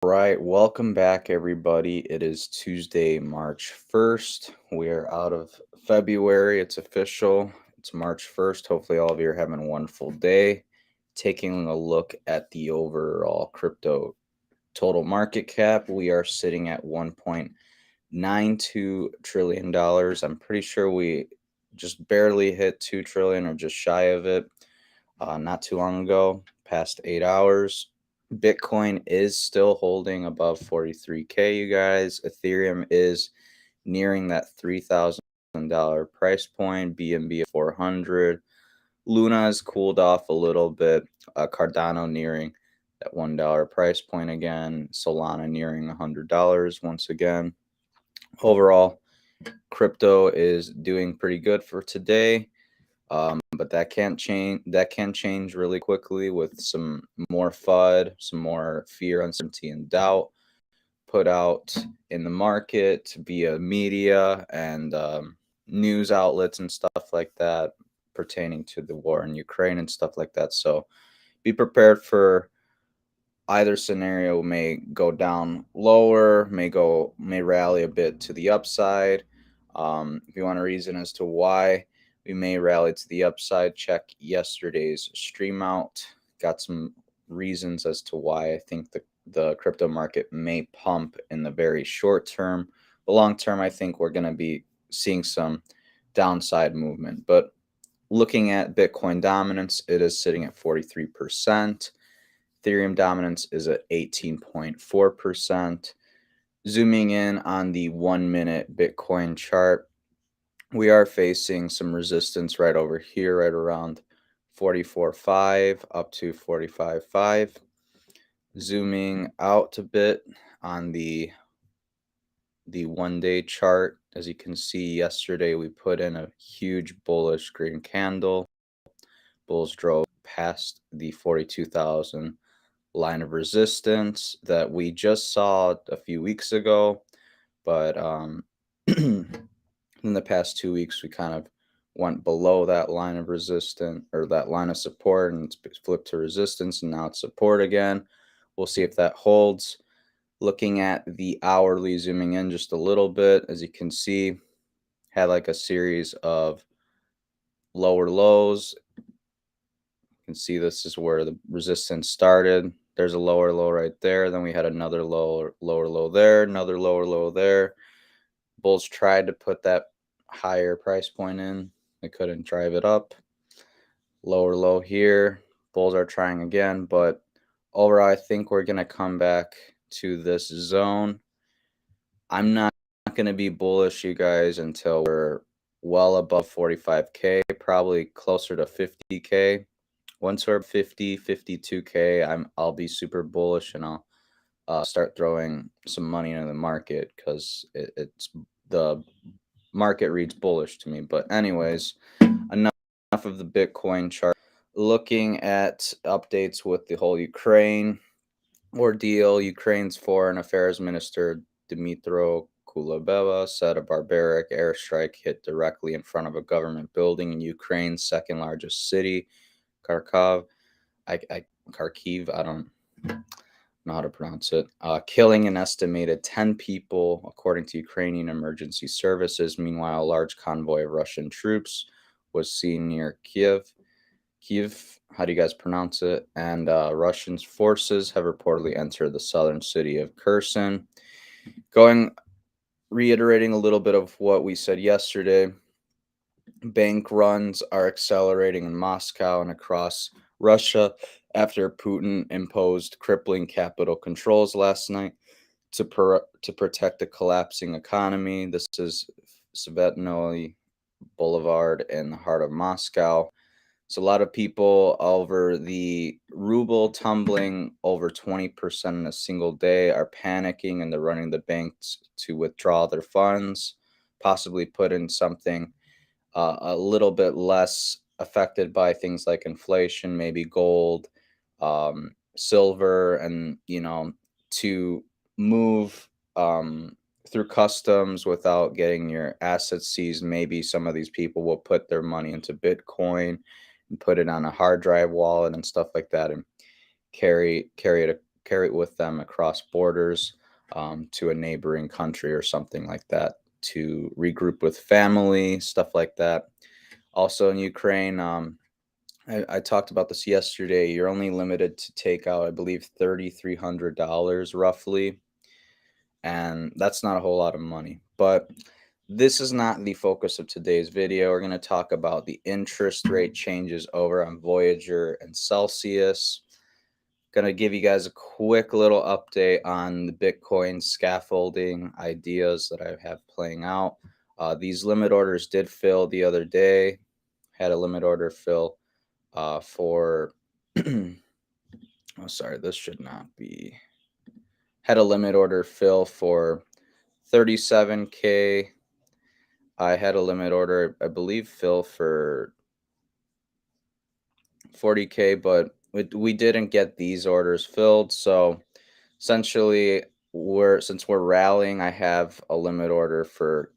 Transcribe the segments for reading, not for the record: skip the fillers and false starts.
Right, welcome back, everybody. It is Tuesday, March 1st. We are out of February. It's official. It's March 1st. Hopefully, all of you are having a wonderful day. Taking a look at the overall crypto total market cap, we are sitting at $1.92 trillion. I'm pretty sure we just barely hit 2 trillion or just shy of it not too long ago, past 8 hours. Bitcoin is still holding above 43K, you guys. Ethereum is nearing that $3,000 price point, BNB at 400. Luna has cooled off a little bit. Cardano nearing that $1 price point again. Solana nearing $100 once again. Overall, crypto is doing pretty good for today. But that can't change. That can change really quickly with some more FUD, some more fear, uncertainty, and doubt put out in the market via media and news outlets and stuff like that pertaining to the war in Ukraine and stuff like that. So be prepared for either scenario. May go down lower, may rally a bit to the upside. If you want a reason as to why we may rally to the upside, check yesterday's stream out. Got some reasons as to why I think the crypto market may pump in the very short term. The long term, I think we're going to be seeing some downside movement. But looking at Bitcoin dominance, it is sitting at 43%. Ethereum dominance is at 18.4%. Zooming in on the 1 minute Bitcoin chart, we are facing some resistance right over here, right around 44.5 up to 45.5. Zooming out a bit on the 1 day chart, as you can see, yesterday we put in a huge bullish green candle. Bulls drove past the 42,000 line of resistance that we just saw a few weeks ago, but in the past 2 weeks we kind of went below that line of resistance or that line of support, and it's flipped to resistance, and now it's support again. We'll see if that holds. Looking at the hourly, zooming in just a little bit, as you can see, had like a series of lower lows. You can see this is where the resistance started. There's a lower low right there. Then we had another lower low there, another lower low there. Bulls tried to put that higher price point in. They couldn't drive it up. Lower low here. Bulls are trying again, but overall, I think we're going to come back to this zone. I'm not going to be bullish, you guys, until we're well above 45K, probably closer to 50K. Once we're 50, 52K, I'll be super bullish, and I'll start throwing some money into the market because it's the market reads bullish to me. But anyways, enough of the Bitcoin chart. Looking at updates with the whole Ukraine ordeal, Ukraine's Foreign Affairs Minister Dmytro Kuleba said a barbaric airstrike hit directly in front of a government building in Ukraine's second largest city, Kharkov. Kharkiv, I don't know how to pronounce it, killing an estimated 10 people, according to Ukrainian emergency services. Meanwhile, a large convoy of Russian troops was seen near Kiev, how do you guys pronounce it? And Russian forces have reportedly entered the southern city of Kherson. Reiterating a little bit of what we said yesterday, bank runs are accelerating in Moscow and across Russia after Putin imposed crippling capital controls last night to protect the collapsing economy. This is Svetnoy Boulevard in the heart of Moscow. So a lot of people, over the ruble tumbling over 20% in a single day, are panicking, and they're running the banks to withdraw their funds, possibly put in something a little bit less affected by things like inflation, maybe gold, silver, and to move through customs without getting your assets seized. Maybe some of these people will put their money into Bitcoin and put it on a hard drive wallet and stuff like that, and carry it carry it with them across borders to a neighboring country or something like that to regroup with family, stuff like that. Also in Ukraine, I talked about this yesterday. You're only limited to take out, I believe, $3,300 roughly, and that's not a whole lot of money. But this is not the focus of today's video. We're going to talk about the interest rate changes over on Voyager and Celsius. Going to give you guys a quick little update on the Bitcoin scaffolding ideas that I have playing out. These limit orders did fill the other day. Had a limit order fill for oh sorry, this should not be. Had a limit order fill for 37K. I had a limit order, I believe, fill for 40K, but we didn't get these orders filled. So essentially, since we're rallying, I have a limit order for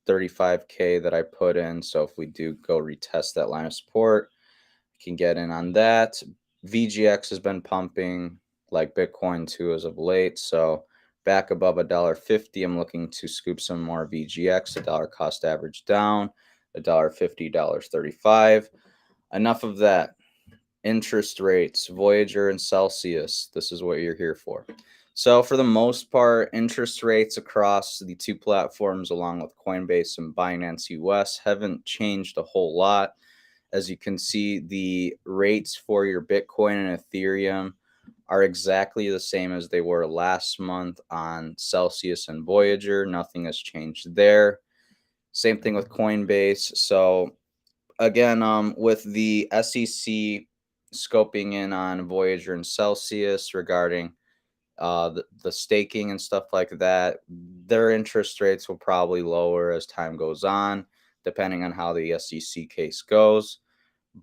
35K that I put in. So if we do go retest that line of support, I can get in on that. VGX has been pumping like Bitcoin too as of late. So back above $1.50, I'm looking to scoop some more VGX, a dollar cost average down, $1.50, $1.35. Enough of that. Interest rates, Voyager and Celsius. This is what you're here for. So for the most part, interest rates across the two platforms, along with Coinbase and Binance US, haven't changed a whole lot. As you can see, the rates for your Bitcoin and Ethereum are exactly the same as they were last month on Celsius and Voyager. Nothing has changed there. Same thing with Coinbase. So again, with the SEC scoping in on Voyager and Celsius regarding the staking and stuff like that, their interest rates will probably lower as time goes on, depending on how the SEC case goes.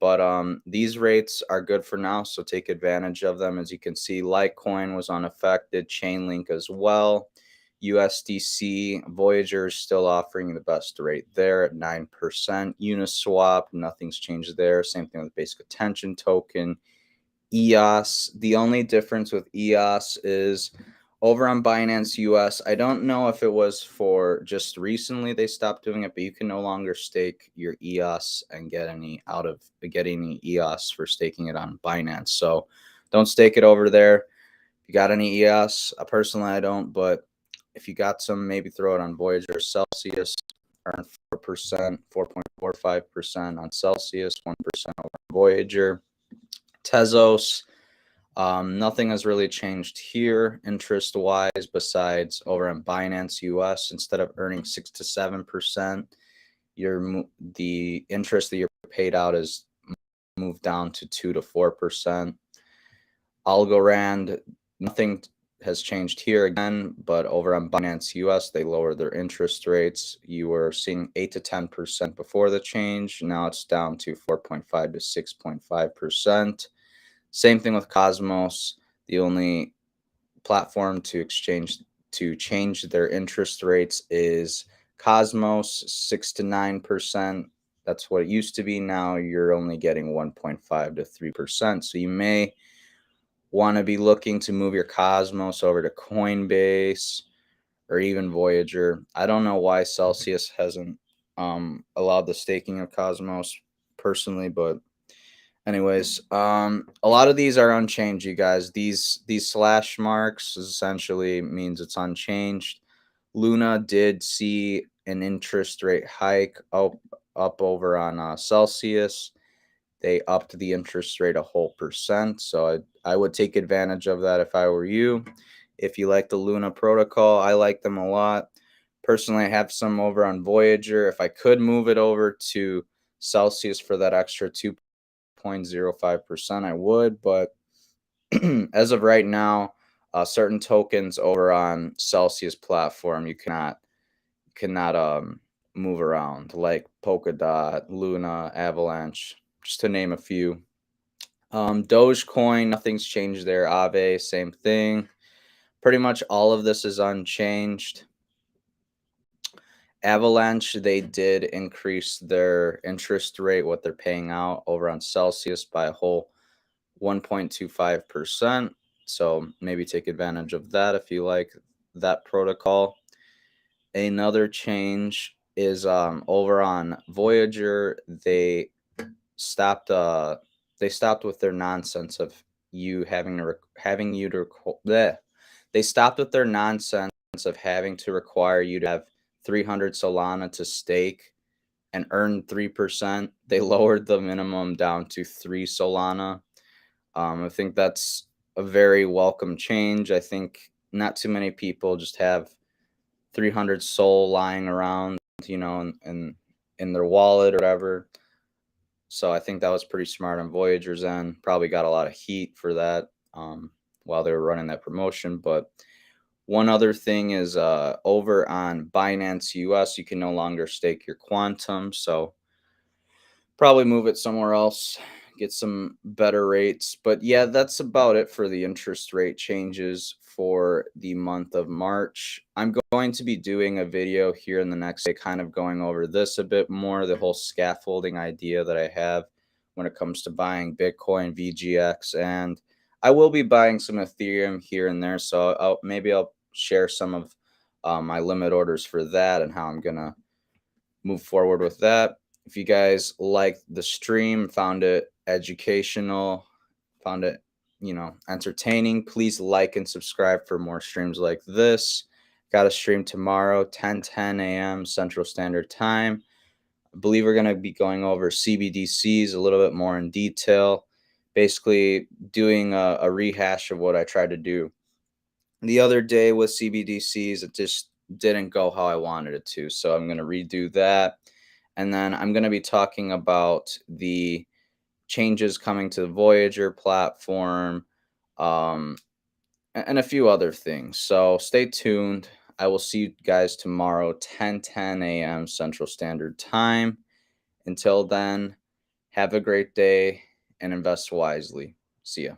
But these rates are good for now, so take advantage of them. As you can see, Litecoin was unaffected, Chainlink as well. USDC, Voyager is still offering the best rate there at 9%. Uniswap, nothing's changed there. Same thing with Basic Attention Token. EOS, the only difference with EOS is over on Binance US. I don't know if it was for just recently they stopped doing it, but you can no longer stake your EOS and get any EOS for staking it on Binance. So don't stake it over there. If you got any EOS, personally I don't, but if you got some, maybe throw it on Voyager. Celsius earn 4%, 4.45% on Celsius, 1% over on Voyager. Tezos, nothing has really changed here interest wise besides over on Binance US. Instead of earning 6 to 7%, the interest that you're paid out is moved down to 2 to 4%. Algorand, nothing has changed here again, but over on Binance US, they lowered their interest rates. You were seeing 8 to 10% before the change. Now it's down to 4.5 to 6.5%. Same thing with Cosmos. The only platform to change their interest rates is Cosmos, 6 to 9%. That's what it used to be. Now you're only getting 1.5 to 3%. So you may want to be looking to move your Cosmos over to Coinbase or even Voyager. I don't know why Celsius hasn't allowed the staking of Cosmos personally, but anyways, a lot of these are unchanged, you guys. These slash marks essentially means it's unchanged. Luna did see an interest rate hike up over on Celsius. They upped the interest rate a whole percent. So I would take advantage of that if I were you. If you like the Luna protocol, I like them a lot. Personally, I have some over on Voyager. If I could move it over to Celsius for that extra 2.05%, I would. But as of right now, certain tokens over on Celsius platform, you cannot move around, like Polkadot, Luna, Avalanche, just to name a few. Dogecoin, nothing's changed there. Aave, same thing. Pretty much all of this is unchanged. Avalanche, they did increase their interest rate, what they're paying out over on Celsius by a whole 1.25%. So maybe take advantage of that if you like that protocol. Another change is over on Voyager. Stopped uh they stopped with their nonsense of you having to having you to bleh. They stopped with their nonsense of having to require you to have 300 Solana to stake and earn 3%. They lowered the minimum down to 3 Solana. I think that's a very welcome change. I think not too many people just have 300 Sol lying around, in their wallet or whatever. So I think that was pretty smart on Voyager's end. Probably got a lot of heat for that while they were running that promotion. But one other thing is over on Binance US, you can no longer stake your quantum. So probably move it somewhere else, get some better rates. But yeah, that's about it for the interest rate changes for the month of March. I'm going to be doing a video here in the next day, kind of going over this a bit more, the whole scaffolding idea that I have when it comes to buying Bitcoin, VGX, and I will be buying some Ethereum here and there. So maybe I'll share some of my limit orders for that and how I'm going to move forward with that. If you guys liked the stream, found it educational, found it, entertaining, please like and subscribe for more streams like this. Got a stream tomorrow, 10 a.m. Central Standard Time. I believe we're going to be going over CBDCs a little bit more in detail, basically doing a rehash of what I tried to do the other day with CBDCs. It just didn't go how I wanted it to. So I'm going to redo that. And then I'm going to be talking about the changes coming to the Voyager platform, and a few other things. So stay tuned. I will see you guys tomorrow, 10 a.m. Central Standard Time. Until then, have a great day and invest wisely. See ya.